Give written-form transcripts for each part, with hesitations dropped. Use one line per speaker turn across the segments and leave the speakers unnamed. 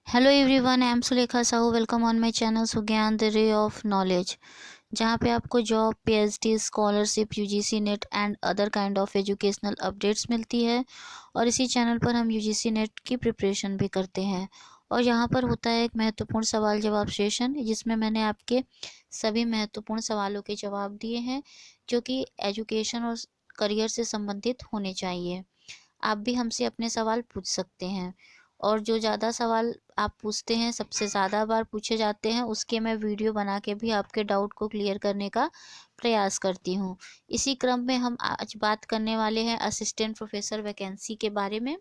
Hello everyone, I am Sulekha Sahu. Welcome on my channel Sugyan the ray of knowledge, जहाँ पे आपको job, PhD, scholarship, UGC NET and other kind of educational updates मिलती है। और इसी channel पर हम यूजीसी नेट की प्रिपरेशन भी करते हैं। और यहाँ पर होता है एक महत्वपूर्ण सवाल जवाब सेशन, जिसमें मैंने आपके सभी महत्वपूर्ण सवालों के जवाब दिए हैं, जो कि एजुकेशन और करियर से संबंधित होने चाहिए। आप भी हमसे अपने सवाल पूछ सकते हैं। और जो ज़्यादा सवाल आप पूछते हैं, सबसे ज़्यादा बार पूछे जाते हैं, उसके मैं वीडियो बना के भी आपके डाउट को क्लियर करने का प्रयास करती हूँ। इसी क्रम में हम आज बात करने वाले हैं असिस्टेंट प्रोफेसर वैकेंसी के बारे में,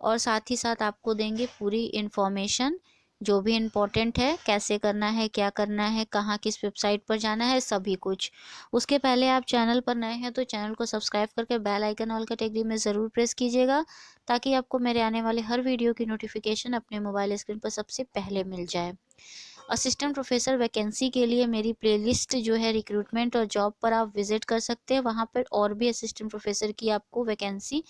और साथ ही साथ आपको देंगे पूरी इन्फॉर्मेशन, जो भी इम्पोर्टेंट है, कैसे करना है, क्या करना है, कहाँ किस वेबसाइट पर जाना है, सभी कुछ। उसके पहले आप चैनल पर नए हैं तो चैनल को सब्सक्राइब करके बेल आइकन ऑल कैटेगरी में ज़रूर प्रेस कीजिएगा, ताकि आपको मेरे आने वाले हर वीडियो की नोटिफिकेशन अपने मोबाइल स्क्रीन पर सबसे पहले मिल जाए। असिस्टेंट प्रोफेसर वैकेंसी के लिए मेरी प्लेलिस्ट जो है रिक्रूटमेंट और जॉब पर आप विजिट कर सकते हैं। वहाँ पर और भी असिस्टेंट प्रोफेसर की आपको वैकेंसी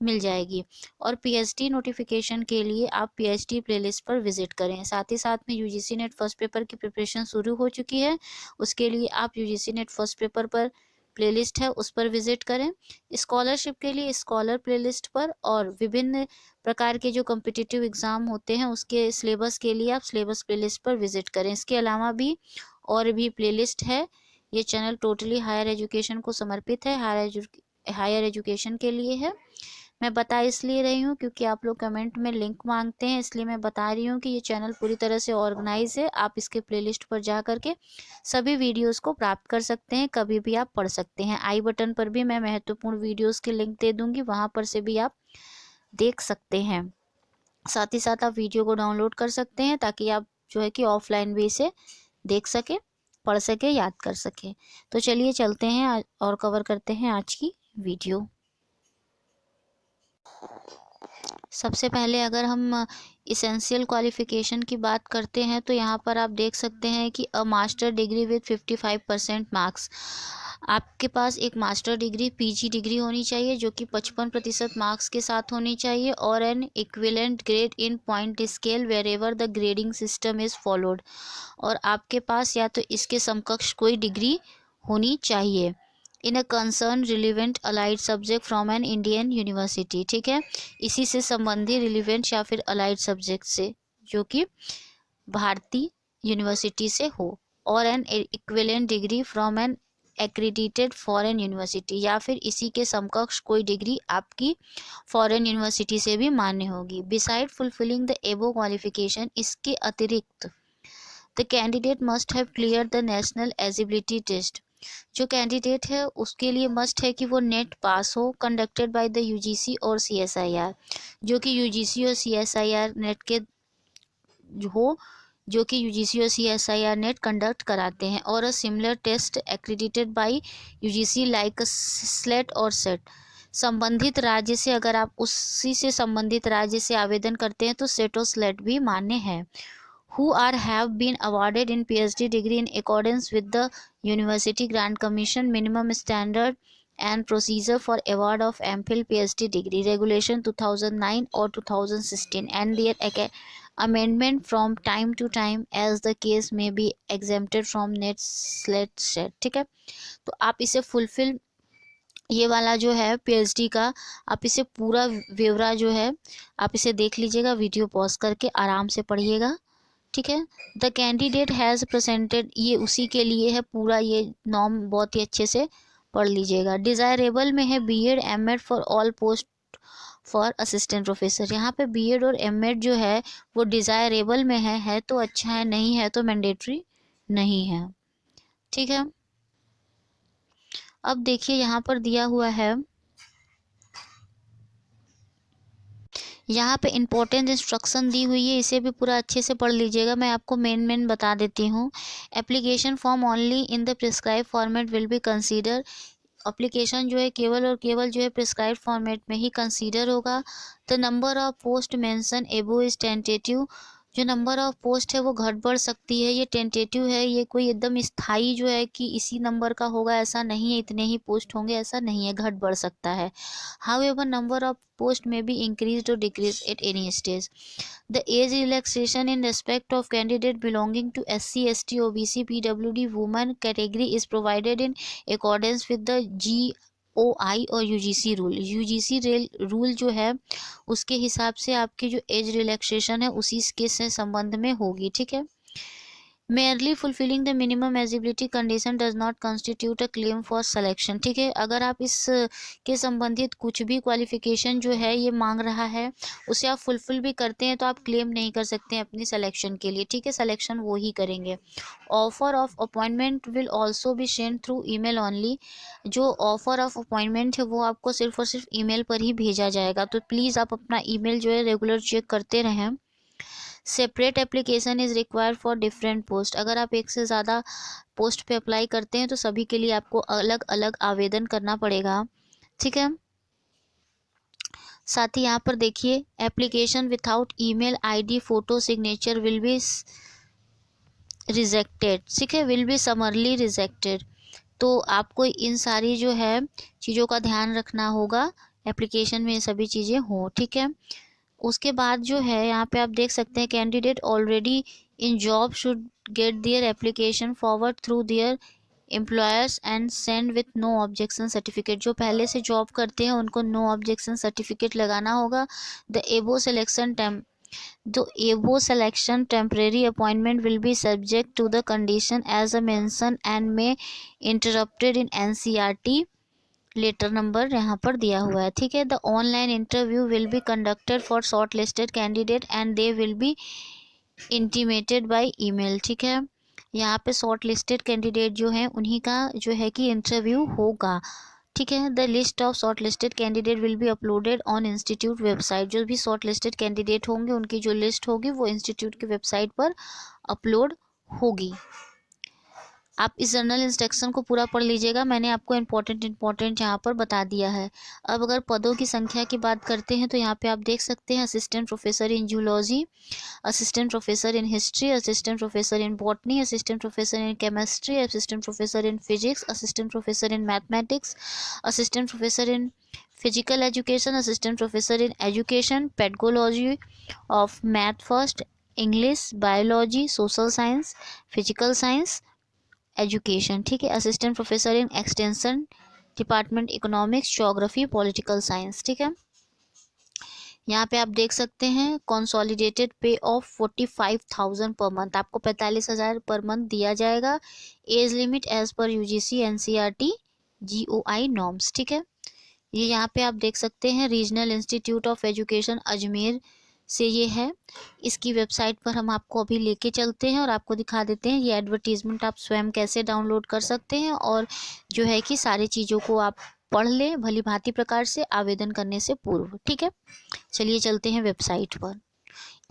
मिल जाएगी। और पीएचडी नोटिफिकेशन के लिए आप पीएचडी प्लेलिस्ट पर विजिट करें। साथ ही साथ में यूजीसी नेट फर्स्ट पेपर की प्रिपरेशन शुरू हो चुकी है। उसके लिए आप यूजीसी नेट फर्स्ट पेपर पर प्लेलिस्ट है, उस पर विजिट करें। स्कॉलरशिप के लिए स्कॉलर प्लेलिस्ट पर, और विभिन्न प्रकार के जो कॉम्पिटिटिव एग्ज़ाम होते हैं उसके सिलेबस के लिए आप सिलेबस प्लेलिस्ट पर विजिट करें। इसके अलावा भी और भी प्लेलिस्ट है। ये चैनल टोटली हायर एजुकेशन को समर्पित है, हायर एजुकेशन के लिए है। मैं बता इसलिए रही हूँ क्योंकि आप लोग कमेंट में लिंक मांगते हैं, इसलिए मैं बता रही हूँ कि ये चैनल पूरी तरह से ऑर्गेनाइज है। आप इसके प्लेलिस्ट पर जा करके सभी वीडियोस को प्राप्त कर सकते हैं, कभी भी आप पढ़ सकते हैं। आई बटन पर भी मैं महत्वपूर्ण वीडियोस के लिंक दे दूँगी, वहाँ पर से भी आप देख सकते हैं। साथ ही साथ आप वीडियो को डाउनलोड कर सकते हैं, ताकि आप जो है कि ऑफलाइन भी इसे देख सके, पढ़ सके, याद कर सके। तो चलिए चलते हैं और कवर करते हैं आज की वीडियो। सबसे पहले अगर हम इसेंशियल क्वालिफ़िकेशन की बात करते हैं, तो यहाँ पर आप देख सकते हैं कि a master degree with 55% marks. आपके पास एक मास्टर डिग्री, पीजी डिग्री होनी चाहिए, जो कि 55% मार्क्स के साथ होनी चाहिए, और an equivalent grade in point scale wherever the grading system is followed. और आपके पास या तो इसके समकक्ष कोई डिग्री होनी चाहिए in a concern relevant allied subject from an Indian university. ठीक है, इसी से संबंधी रिलीवेंट या फिर अलाइड सब्जेक्ट से, जो कि भारतीय यूनिवर्सिटी से हो। और an equivalent degree from an accredited foreign university, या फिर इसी के समकक्ष कोई डिग्री आपकी फॉरेन यूनिवर्सिटी से भी मान्य होगी। Beside fulfilling the above qualification, इसके अतिरिक्त the candidate must have clear the national eligibility test. जो कैंडिडेट है उसके लिए मस्ट है कि वो नेट पास हो, कंडक्टेड बाय द यूजीसी और सीएसआईआर, जो कि यूजीसी और सीएसआईआर नेट के हो, जो कि यूजीसी और सीएसआईआर नेट कंडक्ट कराते हैं। और a similar test accredited by UGC like SLET और सेट। संबंधित राज्य से, अगर आप उसी से संबंधित राज्य से आवेदन करते हैं, तो सेट और स्लेट भी मान्य है। who are have been awarded in PhD degree in accordance with the University Grant Commission minimum standard and procedure for award of MPhil PhD degree regulation 2009 or 2016 and their amendment from time to time as the case may be exempted from net slate set। ठीक है, तो आप इसे fulfil, ये वाला जो है PhD का, आप इसे पूरा ब्यौरा जो है आप इसे देख लीजिएगा, वीडियो पॉज करके आराम से पढ़िएगा। ठीक है, द कैंडिडेट हैज़ प्रेजेंटेड, ये उसी के लिए है पूरा, ये नॉर्म बहुत ही अच्छे से पढ़ लीजिएगा। डिज़ायरेबल में है BEd MEd for all post for assistant professor. यहाँ पे बीएड और एमएड जो है वो डिज़ायरेबल में है तो अच्छा है, नहीं है तो मैंडेटरी नहीं है। ठीक है, अब देखिए यहाँ पर दिया हुआ है, यहाँ पे इम्पोर्टेंट इंस्ट्रक्शन दी हुई है, इसे भी पूरा अच्छे से पढ़ लीजिएगा। मैं आपको मेन बता देती हूँ। Application form only in the prescribe format will be consider. Application जो है केवल और केवल जो है प्रिस्क्राइब फॉर्मेट में ही कंसीडर होगा। The number of post mention एबो इज टेंटेटिव जो नंबर ऑफ पोस्ट है वो घट बढ़ सकती है, ये टेंटेटिव है, ये कोई एकदम स्थायी जो है कि इसी नंबर का होगा ऐसा नहीं है, इतने ही पोस्ट होंगे ऐसा नहीं है, घट बढ़ सकता है। However number of post may be increase और decrease at any stage. The age relaxation in respect of candidate belonging to SC ST OBC PWD women category is provided in accordance with the GOI और UGC rule. UGC rule जो है उसके हिसाब से आपकी जो age relaxation है उसी के से संबंध में होगी, ठीक है। Merely fulfilling the minimum eligibility condition does not constitute a claim for selection, ठीक है। अगर आप इस के संबंधित कुछ भी क्वालिफिकेशन जो है ये मांग रहा है उसे आप फुलफिल भी करते हैं तो आप क्लेम नहीं कर सकते हैं अपनी सिलेक्शन के लिए, ठीक है। सिलेक्शन वो ही करेंगे। Offer of appointment will also be send through email only. जो ऑफर ऑफ अपॉइंटमेंट है वो आपको सिर्फ और सिर्फ ईमेल पर ही भेजा जाएगा, तो प्लीज़ आप अपना ईमेल जो है रेगुलर चेक करते रहें। Separate application is required for different post. अगर आप एक से ज़्यादा पोस्ट पे अप्लाई करते हैं तो सभी के लिए आपको अलग अलग आवेदन करना पड़ेगा, ठीक है। साथ ही यहाँ पर देखिए, application without email ID photo signature will be rejected, ठीक है, विल बी समरली रिजेक्टेड। तो आपको इन सारी जो है चीज़ों का ध्यान रखना होगा, एप्लीकेशन में ये सभी चीज़ें हों, ठीक है। उसके बाद जो है यहाँ पे आप देख सकते हैं, candidate already in job should get their application forward through their employers and send with no objection certificate. जो पहले से जॉब करते हैं उनको नो ऑब्जेक्शन सर्टिफिकेट लगाना होगा। द एबो selection temporary appointment will be subject to the condition as a mention and may interrupted in NCERT letter number यहाँ पर दिया हुआ है, ठीक है। The online interview will be conducted for shortlisted candidate and they will be intimated by email, ठीक है। यहाँ पे शॉर्ट लिस्टेड कैंडिडेट जो हैं उन्हीं का जो है कि इंटरव्यू होगा, ठीक है। The list of short listed candidate will be uploaded on institute website. जो भी शॉर्ट लिस्टेड कैंडिडेट होंगे उनकी जो लिस्ट होगी वो इंस्टीट्यूट की वेबसाइट पर अपलोड होगी। आप इस जर्नल इंस्ट्रक्शन को पूरा पढ़ लीजिएगा, मैंने आपको इम्पोर्टेंट यहाँ पर बता दिया है। अब अगर पदों की संख्या की बात करते हैं तो यहाँ पे आप देख सकते हैं, assistant professor in zoology, assistant professor in history, assistant professor in botany, assistant professor in chemistry, assistant professor in physics, assistant professor in mathematics, assistant professor in physical education, assistant professor in education pedagogy of math first, English, biology, social science, physical science education, ठीक है। Assistant professor in extension department economics, geography, political science, ठीक है। यहाँ पे आप देख सकते हैं, कंसोलिडेटेड पे ऑफ 45,000 पर मंथ, आपको 45,000 पर मंथ दिया जाएगा। Age limit as per UGC NCERT GOI norms, ठीक है। ये यहाँ पे आप देख सकते हैं, Regional Institute of Education Ajmer से ये है। इसकी वेबसाइट पर हम आपको अभी लेके चलते हैं और आपको दिखा देते हैं ये एडवर्टीजमेंट आप स्वयं कैसे डाउनलोड कर सकते हैं, और जो है कि सारी चीज़ों को आप पढ़ लें भली भांति प्रकार से आवेदन करने से पूर्व, ठीक है। चलिए चलते हैं वेबसाइट पर।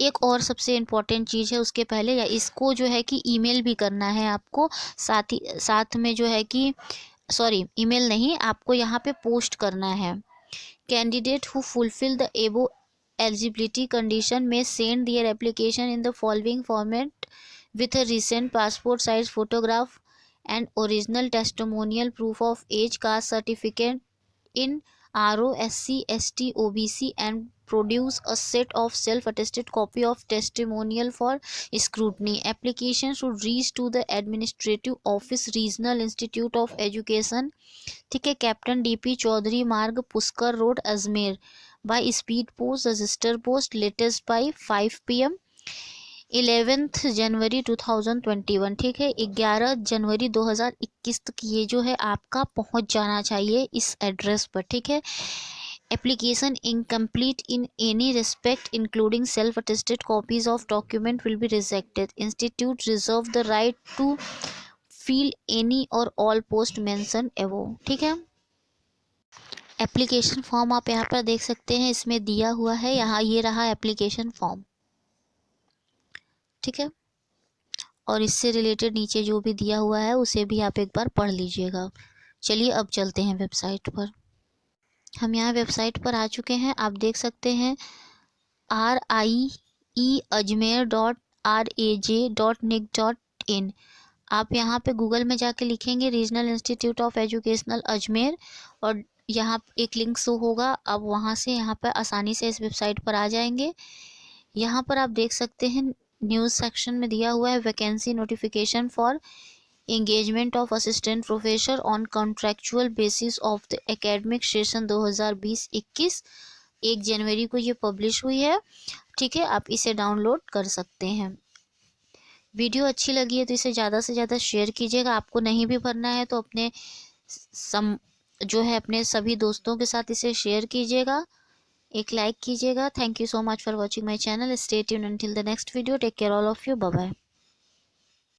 एक और सबसे इम्पॉर्टेंट चीज़ है, उसके पहले या इसको जो है कि ईमेल भी करना है आपको, साथ में जो है कि ईमेल नहीं, आपको यहाँ पे पोस्ट करना है। कैंडिडेट हु फुलफिल द एबो eligibility condition may send their application in the following format with a recent passport size photograph and original testimonial proof of age, caste certificate in RO SC ST OBC, and produce a set of self-attested copy of testimonial for scrutiny. Application should reach to the administrative office, regional institute of education, ठीक है, captain DP Chaudhary मार्ग, Pushkar road, Ajmer, by speed post, register post, latest by 5 PM 11 जनवरी 2021, ठीक है। 11 जनवरी 2021 तक ये जो है आपका पहुंच जाना चाहिए इस एड्रेस पर, ठीक है। Application incomplete in any respect including self attested copies of document will be rejected. Institute reserve the right to fill any और ऑल पोस्ट मेंशन एबव, ठीक है। एप्लीकेशन फॉर्म आप यहाँ पर देख सकते हैं, इसमें दिया हुआ है, यहाँ ये रहा एप्लीकेशन फॉर्म, ठीक है। और इससे रिलेटेड नीचे जो भी दिया हुआ है उसे भी आप एक बार पढ़ लीजिएगा। चलिए अब चलते हैं वेबसाइट पर। हम यहाँ वेबसाइट पर आ चुके हैं, आप देख सकते हैं RI eajmer.raj.nic.in। आप यहाँ पे गूगल में जाके लिखेंगे regional Institute of educational Ajmer और यहाँ एक लिंक शो होगा। आप वहाँ से यहाँ पर आसानी से इस वेबसाइट पर आ जाएंगे। यहाँ पर आप देख सकते हैं न्यूज़ सेक्शन में दिया हुआ है vacancy notification for engagement of assistant professor on contractual basis of the academic session 2020-21। 1 जनवरी को ये पब्लिश हुई है। ठीक है, आप इसे डाउनलोड कर सकते हैं। वीडियो अच्छी लगी है तो इसे ज़्यादा से ज़्यादा शेयर कीजिएगा। आपको नहीं भी भरना है तो अपने अपने सभी दोस्तों के साथ इसे शेयर कीजिएगा, एक लाइक कीजिएगा। Thank you so much for watching my channel. Stay tuned until the next video. Take care all of you. Bye bye.